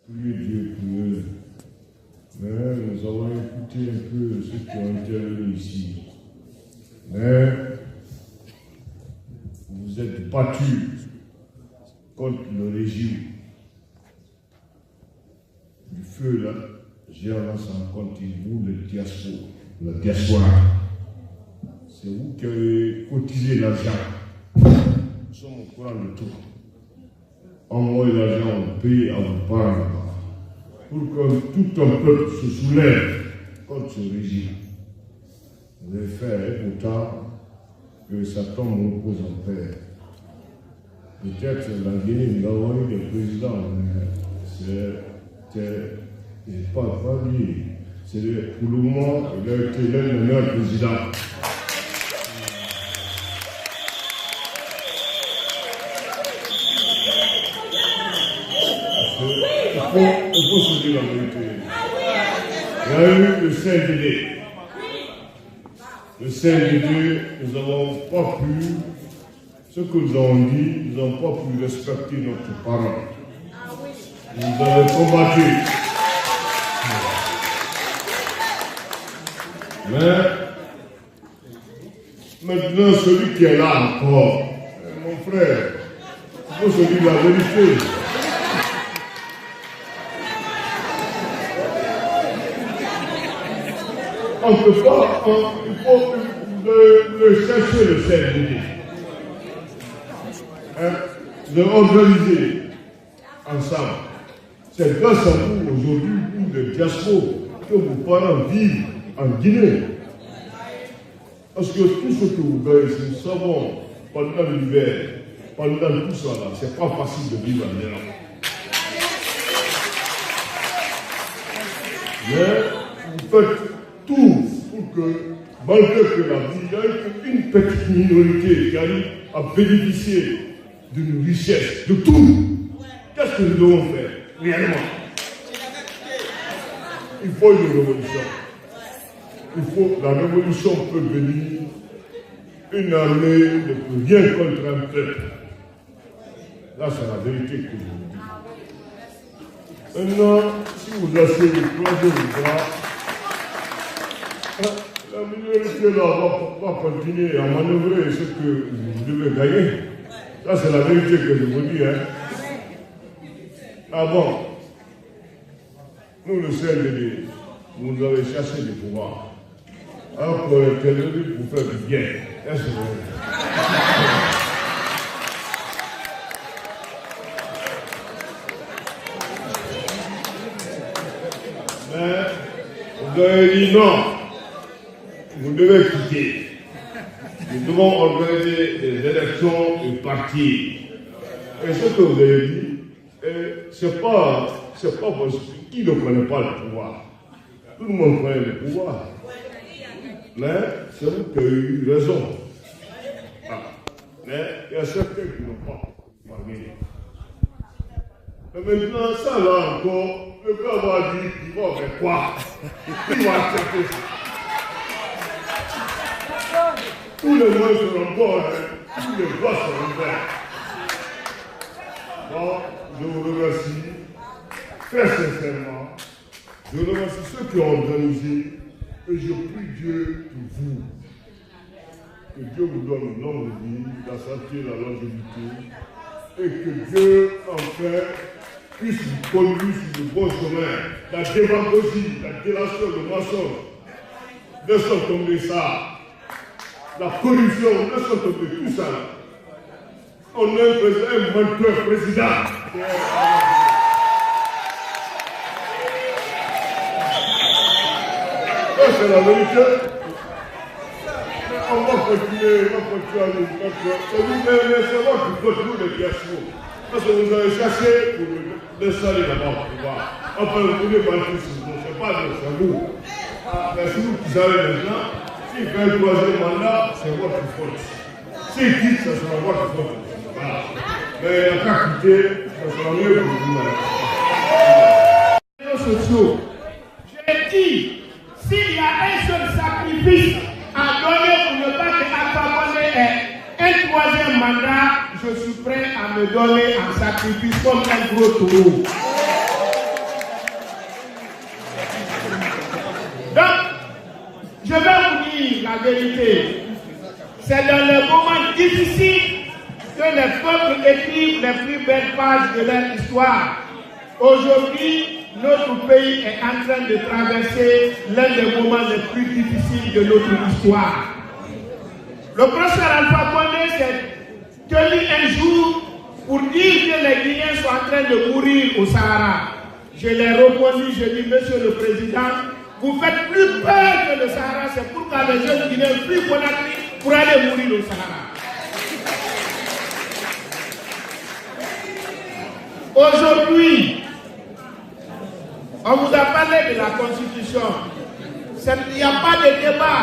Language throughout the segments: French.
prié Dieu pour eux. Mais nous avons écouté un peu ceux qui ont intervenu ici. Mais vous êtes battus contre le régime du feu là. J'ai avancé en compte vous, la diaspora. C'est vous qui avez cotisé l'argent. Nous sommes au courant de tout. Envoyez l'argent au pays à vos parents là-bas. Pour que tout un peuple se soulève contre ce régime. Vous allez faire autant que ça tombe repose en paix. Peut-être dans la Guinée, nous avons eu des présidents, mais c'est pas lié. Pour le moment, il a été l'un des meilleurs présidents. Il faut se dire la vérité. Il y a eu le CNDD. Le CNDD, nous n'avons pas pu, ce que nous avons dit, nous n'avons pas pu respecter notre parole. Nous avons combattu. Mais maintenant, celui qui est là encore, mon frère, il faut se dire la vérité. On ne peut pas, il faut le chercher le CNDD. De organiser ensemble. C'est grâce à vous aujourd'hui, vous, les diaspora, que vos parents vivent en Guinée. Parce que tout ce que vous gagnez, nous savons, pendant l'hiver, pendant tout ça, là, c'est pas facile de vivre en Europe. Mais vous faites tout pour que, malgré que la vie, il n'y a qu'une petite minorité qui arrive à bénéficier d'une richesse, de tout. Qu'est-ce que nous devons faire, réellement? Il faut une révolution. La révolution peut venir. Une armée ne peut rien contre un peuple. Là, c'est la vérité que je vous dis. Maintenant, si vous asseyez le croisez les bras, la minorité là va continuer à manœuvrer ce que vous devez gagner. Ça, c'est la vérité que je vous dis. Ah bon, nous le CNDD, vous nous avez cherché du pouvoir. Alors pour intervenir pour faire du bien. Est-ce que mais vous avez dit non, vous devez quitter. Nous devons organiser des élections et partir. Et ce que vous avez dit, c'est pas possible. Qui ne connaît pas le pouvoir? Tout le monde connaît le pouvoir. Mais c'est vous qui avez eu raison. Mais il y a certains qui n'ont pas parlé. Mais maintenant, ça là encore, le gars va dire qu'il va faire quoi? Il va accepter ça. Tous les moyens seront bons, tous les voies seront ouvertes. Bon, je vous remercie très sincèrement. Je remercie ceux qui ont organisé et je prie Dieu pour vous. Que Dieu vous donne une longue vie, la santé, la longévité et que Dieu enfin puisse vous conduire sur le bon chemin. La démagogie, la délation, le mensonge, laissons tomber ça. La corruption, laissons tomber tout ça. On a un menteur président. C'est la vérité. On va continuer à nous battre. C'est moi qui vote pour les diaspora. Parce que vous avez cherché pour l'installer là-bas au pouvoir. Enfin, vous pouvez battre sur vous. C'est pas nous, c'est vous. Mais c'est vous qui savez maintenant. S'il fait un troisième mandat, c'est votre faute. S'il quitte, ça sera votre faute. Voilà. Mais il n'y a qu'à quitter, ça sera mieux pour vous. Les réseaux sociaux, j'ai dit, s'il y a un seul sacrifice à donner pour ne pas abandonner un troisième mandat, je suis prêt à me donner en sacrifice comme un gros taureau. la vérité. C'est dans les moments difficiles que les peuples écrivent les plus belles pages de leur histoire. Aujourd'hui, notre pays est en train de traverser l'un des moments les plus difficiles de notre histoire. Le professeur Alpha Condé s'est tenu un jour pour dire que les Guinéens sont en train de mourir au Sahara. Je l'ai répondu, je dis, Monsieur le Président, vous faites plus peur que le Sahara, c'est pourquoi les jeunes Guinéens fuient Conakry pour aller mourir au Sahara. Aujourd'hui, on vous a parlé de la Constitution. Il n'y a pas de débat.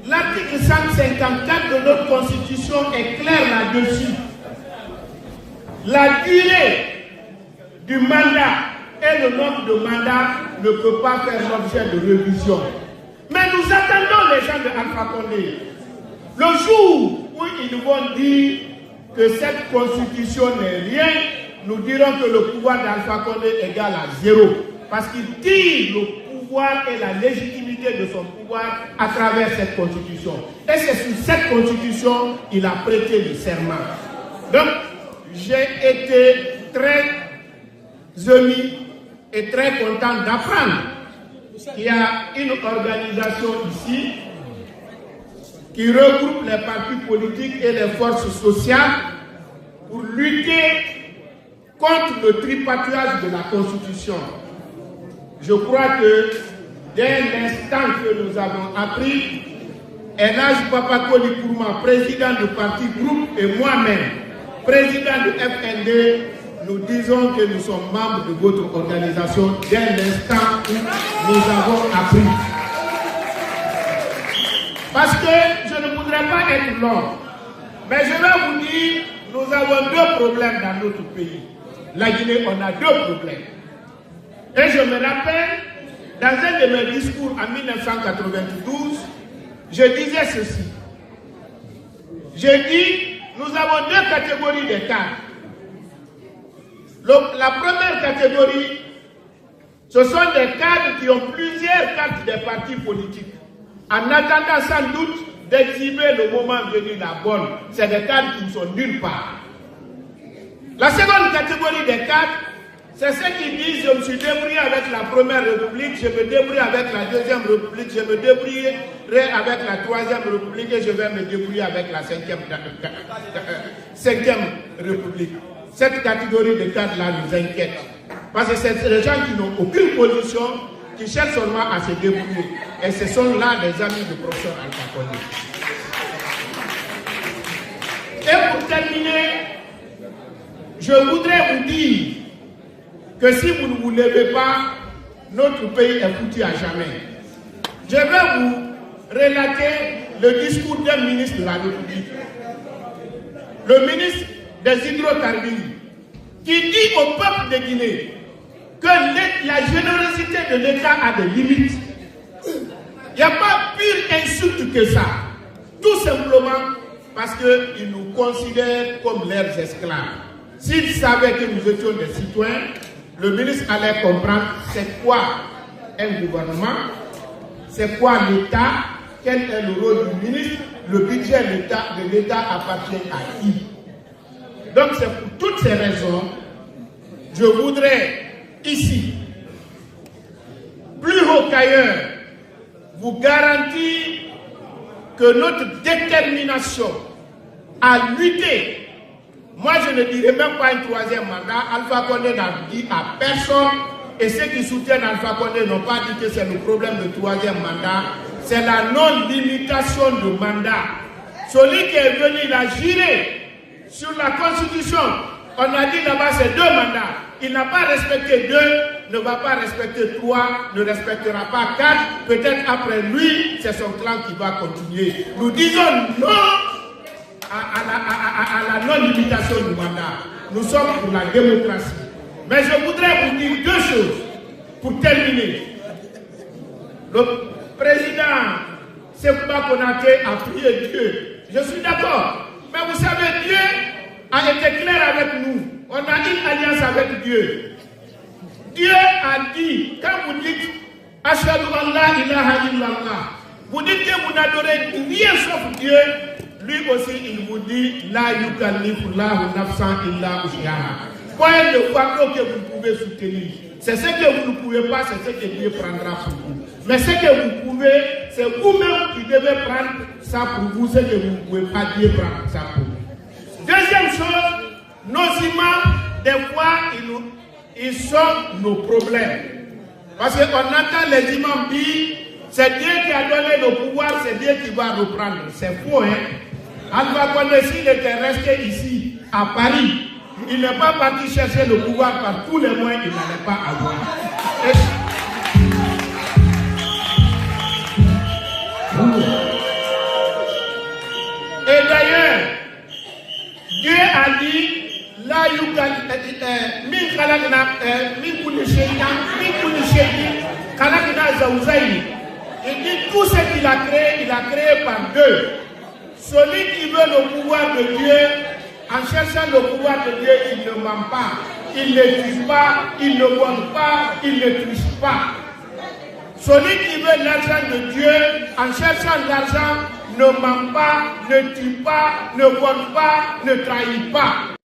L'article 154 de notre Constitution est clair là-dessus. La durée du mandat et le nombre de mandats ne peut pas faire l'objet de révision. Mais nous attendons les gens de Alpha Condé. Le jour où ils vont dire que cette Constitution n'est rien, nous dirons que le pouvoir d'Alpha Condé est égal à 0. Parce qu'il tire le pouvoir et la légitimité de son pouvoir à travers cette Constitution. Et c'est sur cette Constitution qu'il a prêté le serment. Donc, j'ai été très ému et très content d'apprendre qu'il y a une organisation ici qui regroupe les partis politiques et les forces sociales pour lutter contre le tripatouillage de la Constitution. Je crois que dès l'instant que nous avons appris, Elhadji Papako Nkrumah, président du parti groupe, et moi-même, président du FND, nous disons que nous sommes membres de votre organisation dès l'instant où nous avons appris. Parce que je ne voudrais pas être long, mais je vais vous dire, nous avons deux problèmes dans notre pays. La Guinée, on a deux problèmes. Et je me rappelle, dans un de mes discours en 1992, je disais ceci. J'ai dit, nous avons deux catégories de cadres. La première catégorie, ce sont des cadres qui ont plusieurs cartes des partis politiques. En attendant sans doute d'exhiber le moment venu la bonne. C'est des cadres qui ne sont nulle part. La seconde catégorie des cadres, c'est ceux qui disent je me suis débrouillé avec la première république, je me débrouille avec la deuxième république, je me débrouillerai avec la troisième république et je vais me débrouiller avec la cinquième république. Cette catégorie de cadres-là nous inquiète. Parce que c'est des gens qui n'ont aucune position, qui cherchent seulement à se débrouiller. Et ce sont là des amis du professeur Alpha Condé. Et pour terminer, je voudrais vous dire que si vous ne vous levez pas, notre pays est foutu à jamais. Je vais vous relater le discours d'un ministre de la République. Le ministre des hydrocarbures, qui dit au peuple de Guinée que la générosité de l'État a des limites. Il n'y a pas pire insulte que ça. Tout simplement parce qu'ils nous considèrent comme leurs esclaves. S'ils savaient que nous étions des citoyens, le ministre allait comprendre c'est quoi un gouvernement, c'est quoi l'État, quel est le rôle du ministre, le budget de l'État appartient à qui. Donc c'est pour toutes ces raisons, je voudrais ici, plus haut qu'ailleurs, vous garantir que notre détermination à lutter, moi je ne dirais même pas un troisième mandat, Alpha Condé n'a dit à personne, et ceux qui soutiennent Alpha Condé n'ont pas dit que c'est le problème du troisième mandat, c'est la non-limitation du mandat. Celui qui est venu, il a juré sur la Constitution, on a dit là-bas c'est 2 mandats. Il n'a pas respecté 2, ne va pas respecter 3, ne respectera pas 4. Peut-être après lui, c'est son clan qui va continuer. Nous disons non à la non-limitation du mandat. Nous sommes pour la démocratie. Mais je voudrais vous dire 2 choses pour terminer. Le président Sékou Konaté a prié Dieu. Je suis d'accord. Mais vous savez, Dieu a été clair avec nous. On a une alliance avec Dieu. Dieu a dit, quand vous dites Ashhadu an la ilaha illallah Vous dites que vous n'adorez rien sauf Dieu. Lui aussi, il vous dit, la yukallifullahu nafsan illa wus'aha. Point de fardeau que vous pouvez soutenir. C'est ce que vous ne pouvez pas, c'est ce que Dieu prendra pour vous. Mais ce que vous pouvez, c'est vous-même qui devez prendre ça pour vous. Ce que vous ne pouvez pas, Dieu prendre ça pour vous. Deuxième chose, nos imams, des fois, ils sont nos problèmes. Parce qu'on entend les imams dire, c'est Dieu qui a donné le pouvoir, c'est Dieu qui va reprendre. C'est faux, hein? Alpha Condé, s'il était resté ici, à Paris, il n'est pas parti chercher le pouvoir par tous les moyens, il n'allait pas avoir. Et d'ailleurs, Dieu a dit, la il dit tout ce qu'il a créé par deux. Celui qui veut le pouvoir de Dieu, en cherchant le pouvoir de Dieu, il ne ment pas, il ne tue pas, il ne vole pas, il ne triche pas. Celui qui veut l'argent de Dieu, en cherchant l'argent, ne ment pas, ne tue pas, ne vole pas, ne trahit pas.